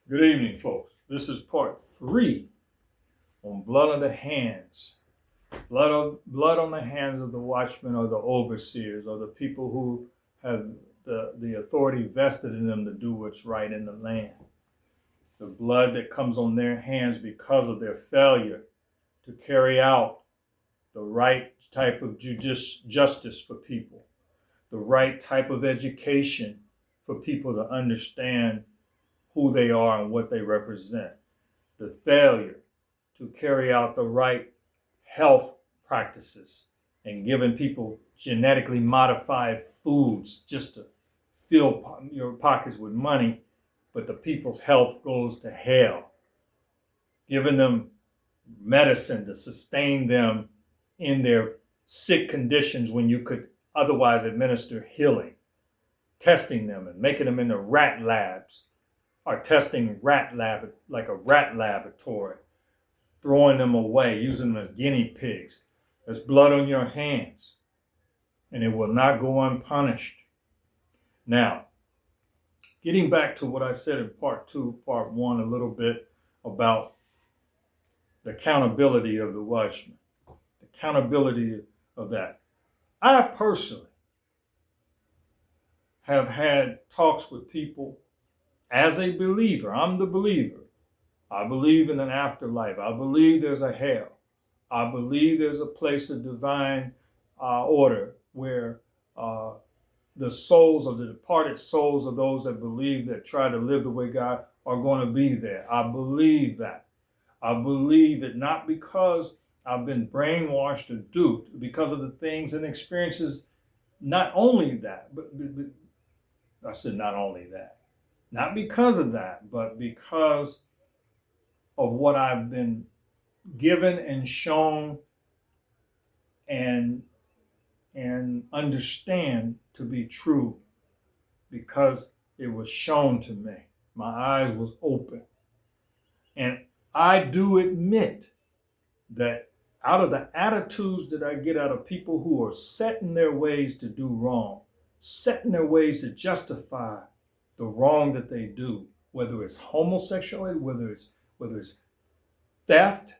Good evening, folks. This is part 3 on blood on the hands. Blood on the hands of the watchmen or the overseers or the people who have the authority vested in them to do what's right in the land. The blood that comes on their hands because of their failure to carry out the right type of justice for people, the right type of education for people to understand who they are and what they represent, the failure to carry out the right health practices and giving people genetically modified foods just to fill your pockets with money, but the people's health goes to hell. Giving them medicine to sustain them in their sick conditions when you could otherwise administer healing, testing them and making them into rat labs, or testing like a rat laboratory, throwing them away, using them as guinea pigs. There's blood on your hands, and it will not go unpunished. Now, getting back to what I said in part 1 a little bit about the accountability of the watchman, the accountability of that. I personally have had talks with people as a believer. I'm the believer. I believe in an afterlife. I believe there's a hell. I believe there's a place of divine order where the souls of the departed souls of those that believe, that try to live the way God, are going to be there. I believe that. I believe it not because I've been brainwashed or duped, because of the things and experiences. Not only that, but I said not only that. Not because of that, but because of what I've been given and shown and understand to be true, because it was shown to me. My eyes was open. And I do admit that out of the attitudes that I get out of people who are set in their ways to do wrong, set in their ways to justify the wrong that they do, whether it's homosexuality, whether it's theft,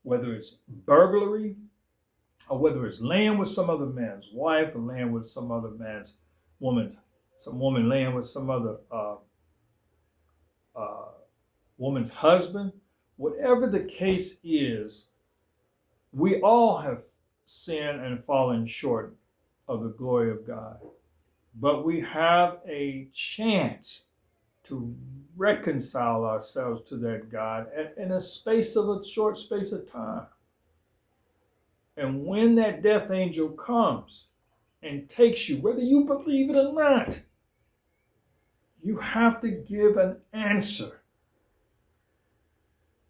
whether it's burglary, or whether it's laying with some other man's wife or laying with some other man's some woman laying with some other woman's husband, whatever the case is, we all have sinned and fallen short of the glory of God. But we have a chance to reconcile ourselves to that God in a short space of time. And when that death angel comes and takes you, whether you believe it or not, you have to give an answer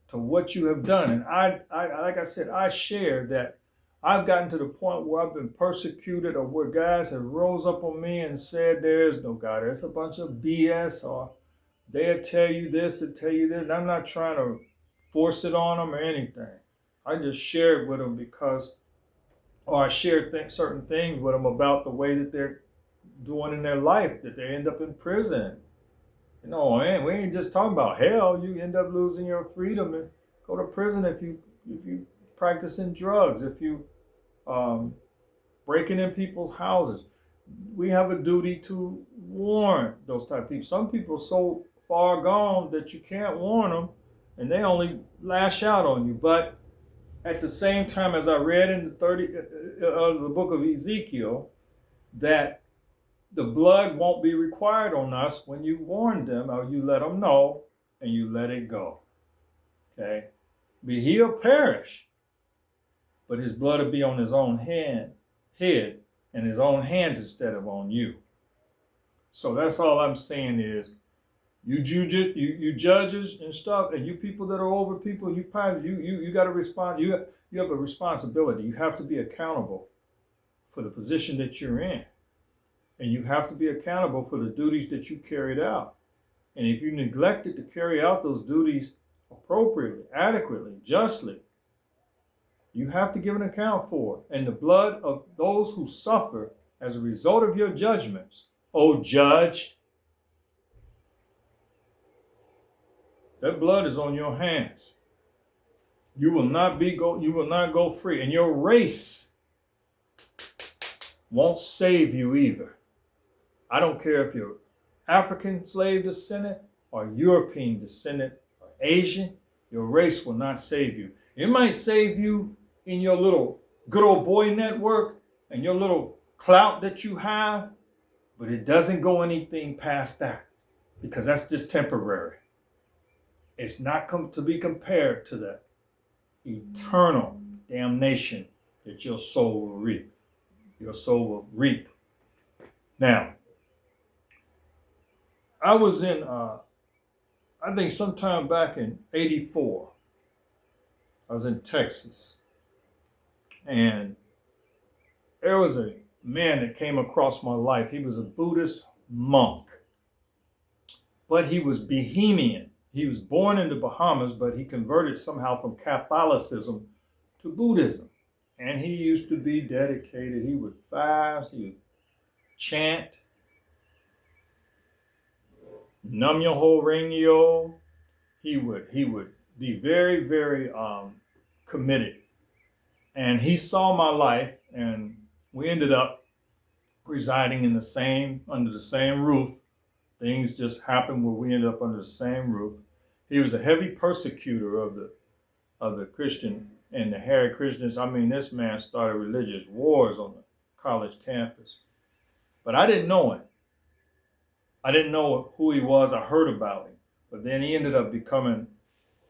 to what you have done. And I like I said, I share that I've gotten to the point where I've been persecuted, or where guys have rose up on me and said there is no God. There's a bunch of BS, or they'll tell you this and tell you that. And I'm not trying to force it on them or anything. I just share it with them I share certain things with them about the way that they're doing in their life, that they end up in prison. You know, man, we ain't just talking about hell. You end up losing your freedom and go to prison if you practicing drugs, if you breaking in people's houses. We have a duty to warn those type of people. Some people are so far gone that you can't warn them, and they only lash out on you. But at the same time, as I read in the book of Ezekiel, that the blood won't be required on us when you warn them, or you let them know and you let it go. Okay? But he'll perish, but his blood will be on his own head and his own hands instead of on you. So that's all I'm saying is, you judges and stuff, and you people that are over people, you got to respond. You have a responsibility. You have to be accountable for the position that you're in. And you have to be accountable for the duties that you carried out. And if you neglected to carry out those duties appropriately, adequately, justly, you have to give an account for it. And the blood of those who suffer as a result of your judgments, O judge, That blood is on your hands. You will not go free. And your race won't save you either. I don't care if you're African slave descendant or European descendant or Asian, your race will not save you. It might save you in your little good old boy network and your little clout that you have, but it doesn't go anything past that because that's just temporary. It's not to be compared to the eternal damnation that your soul will reap. Your soul will reap. Now, I was in, I think sometime back in '84, I was in Texas, and there was a man that came across my life. He was a Buddhist monk, but he was Bahamian. He was born in the Bahamas, but he converted somehow from Catholicism to Buddhism. And he used to be dedicated. He would fast, he would chant, Nam Myoho Renge-kyo. He would be very, very committed. And he saw my life, and we ended up residing under the same roof. Things just happened where we ended up under the same roof. He was a heavy persecutor of the Christian and the Hare Krishnas. I mean, this man started religious wars on the college campus. But I didn't know him. I didn't know who he was. I heard about him. But then he ended up becoming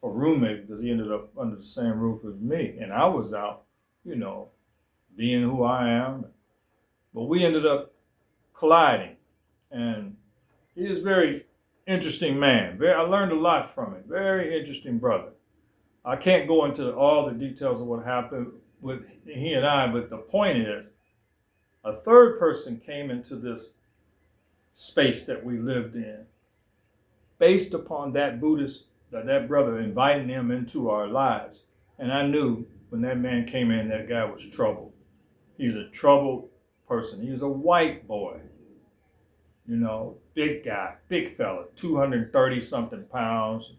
a roommate because he ended up under the same roof as me. And I was out, being who I am. But we ended up colliding. And he is a very interesting man. I learned a lot from him. Very interesting brother. I can't go into all the details of what happened with he and I, but the point is, a third person came into this space that we lived in based upon that brother inviting him into our lives. And I knew when that man came in, that guy was troubled. He was a troubled person. He was a white boy. Big guy, big fella, 230 something pounds,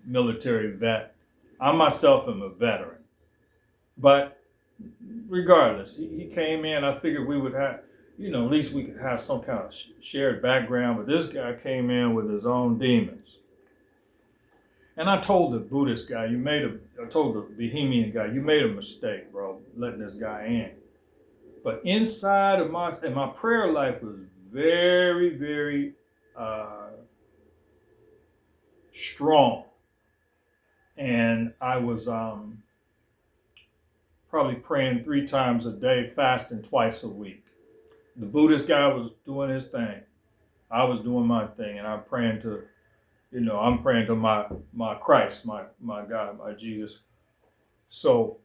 military vet. I myself am a veteran. But regardless, he came in. I figured we would have, at least we could have some kind of shared background. But this guy came in with his own demons. And I told the Buddhist guy, I told the Bahamian guy, you made a mistake, bro, letting this guy in. But inside of my prayer life was very, very strong. And I was probably praying 3 times a day, fasting twice a week. The Buddhist guy was doing his thing. I was doing my thing, and I'm praying to, my Christ, my God, my Jesus. So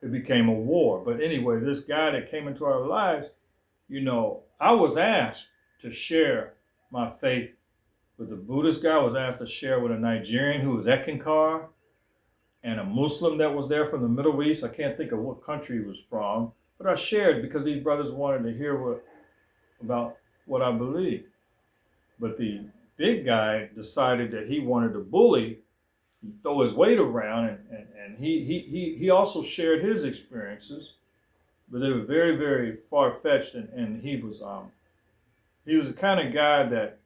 it became a war. But anyway, this guy that came into our lives, I was asked to share my faith with the Buddhist guy. I was asked to share with a Nigerian who was Ekankar and a Muslim that was there from the Middle East. I can't think of what country he was from, but I shared because these brothers wanted to hear about what I believe. But the big guy decided that he wanted to bully, throw his weight around, and he also shared his experiences, but they were very, very far-fetched, and he was the kind of guy that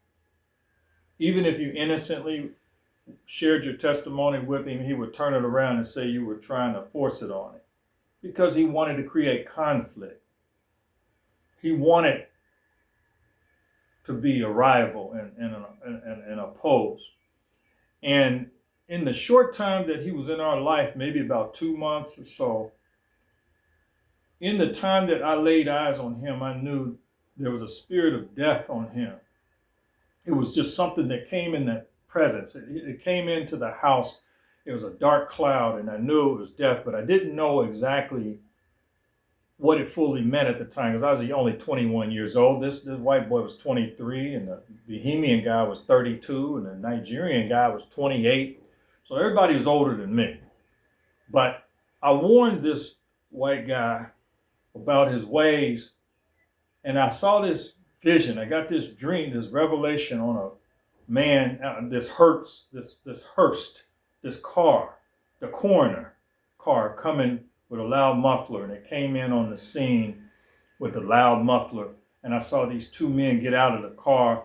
even if you innocently shared your testimony with him, he would turn it around and say you were trying to force it on him because he wanted to create conflict. He wanted to be a rival and oppose. And in the short time that he was in our life, maybe about 2 months or so, in the time that I laid eyes on him, I knew there was a spirit of death on him. It was just something that came in the presence. It came into the house. It was a dark cloud, and I knew it was death, but I didn't know exactly what it fully meant at the time because I was only 21 years old. This white boy was 23, and the Bahamian guy was 32, and the Nigerian guy was 28. So everybody was older than me. But I warned this white guy about his ways, and I saw this vision. I got this dream, this revelation on man, this Hurst, this car, the coroner car coming with a loud muffler, and it came in on the scene with a loud muffler, and I saw these two men get out of the car,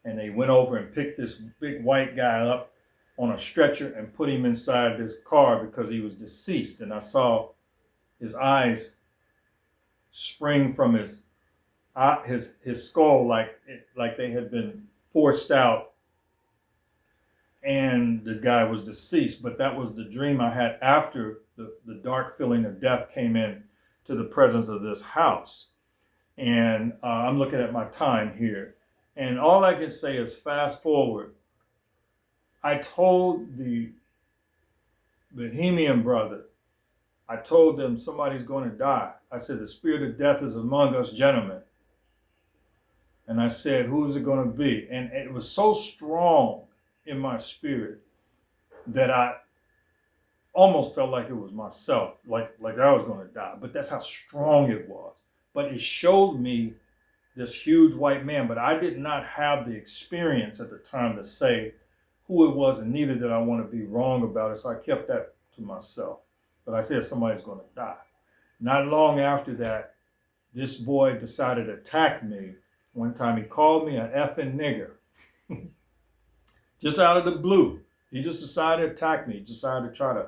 and they went over and picked this big white guy up on a stretcher and put him inside this car because he was deceased, and I saw his eyes spring from his skull like they had been forced out, and the guy was deceased. But that was the dream I had after the dark feeling of death came in to the presence of this house. And I'm looking at my time here, and all I can say is fast forward. I told the Bohemian brother, I told them somebody's going to die. I said, the spirit of death is among us, gentlemen. And I said, who's it going to be? And it was so strong in my spirit that I almost felt like it was myself, like I was going to die. But that's how strong it was. But it showed me this huge white man. But I did not have the experience at the time to say who it was, and neither did I want to be wrong about it. So I kept that to myself. But I said somebody's going to die. Not long after that, this boy decided to attack me. One time he called me an effing nigger. Just out of the blue. He just decided to attack me. He decided to try to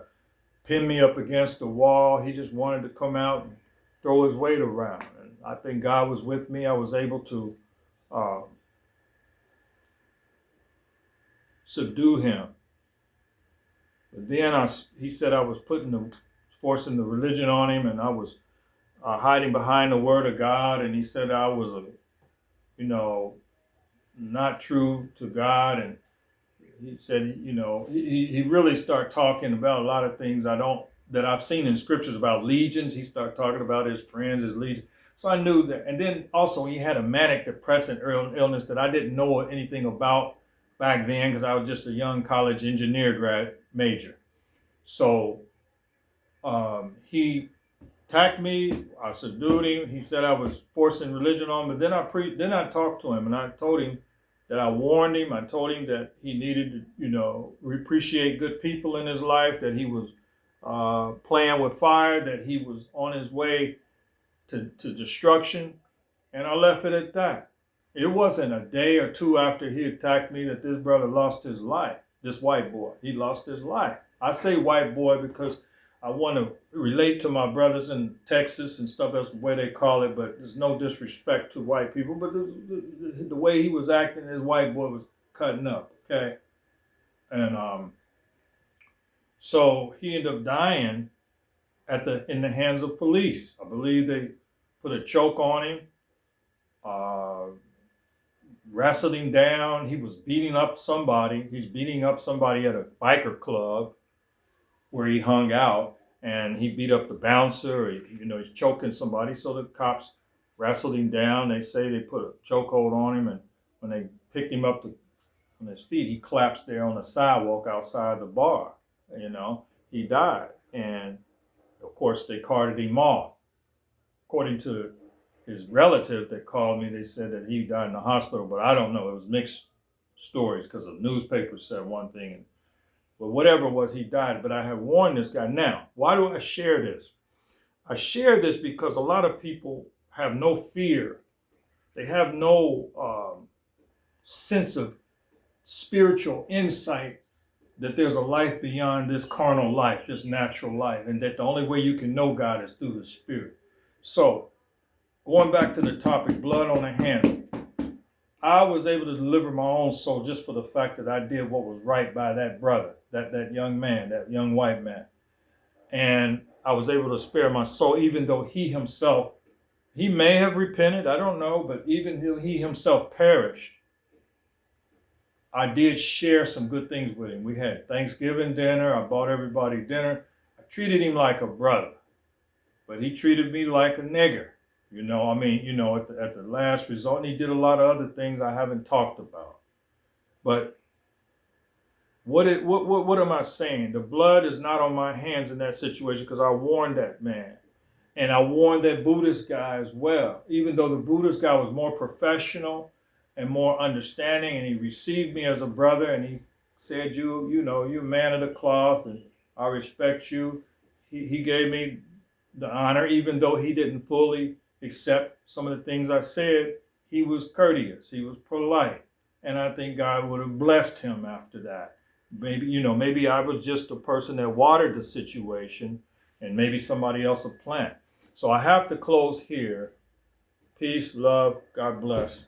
pin me up against the wall. He just wanted to come out and throw his weight around. And I think God was with me. I was able to subdue him. But then he said I was forcing the religion on him, and I was hiding behind the word of God. And he said I was not true to God. And he said, he really started talking about a lot of things that I've seen in scriptures about legions. He started talking about his friends, his legions. So I knew that. And then also he had a manic depressant illness that I didn't know anything about back then because I was just a young college engineer major. So he attacked me. I subdued him. He said I was forcing religion on him. But then I talked to him, and I told him that I warned him. I told him that he needed to, appreciate good people in his life, that he was playing with fire, that he was on his way to destruction. And I left it at that. It wasn't a day or two after he attacked me that this brother lost his life. This white boy, he lost his life. I say white boy because I want to relate to my brothers in Texas and stuff. That's the way they call it. But there's no disrespect to white people. But the way he was acting, his white boy was cutting up. Okay, and so he ended up dying in the hands of police. I believe they put a choke on him, wrestled him down. He was beating up somebody. He's beating up somebody at a biker club where he hung out, and he beat up the bouncer. He's choking somebody. So the cops wrestled him down. They say they put a chokehold on him, and when they picked him up on his feet, he collapsed there on the sidewalk outside the bar. He died, and of course they carted him off. According to his relative that called me, they said that he died in the hospital, but I don't know. It was mixed stories because the newspapers said one thing, but whatever it was, he died. But I have warned this guy. Now, why do I share this? I share this because a lot of people have no fear. They have no sense of spiritual insight that there's a life beyond this carnal life, this natural life, and that the only way you can know God is through the Spirit. So, going back to the topic, blood on the hand. I was able to deliver my own soul just for the fact that I did what was right by that brother, that young man, that young white man. And I was able to spare my soul, even though he himself, he may have repented, I don't know, but even though he himself perished, I did share some good things with him. We had Thanksgiving dinner. I bought everybody dinner. I treated him like a brother, but he treated me like a nigger. At the last resort, and he did a lot of other things I haven't talked about. But what am I saying? The blood is not on my hands in that situation because I warned that man. And I warned that Buddhist guy as well. Even though the Buddhist guy was more professional and more understanding, and he received me as a brother, and he said, you know, you're a man of the cloth, and I respect you. He gave me the honor, even though he didn't fully accept some of the things I said. He was courteous, he was polite, and I think God would have blessed him after that. Maybe, you know, maybe I was just a person that watered the situation, and maybe somebody else will plant. So I have to close here. Peace, love, God bless.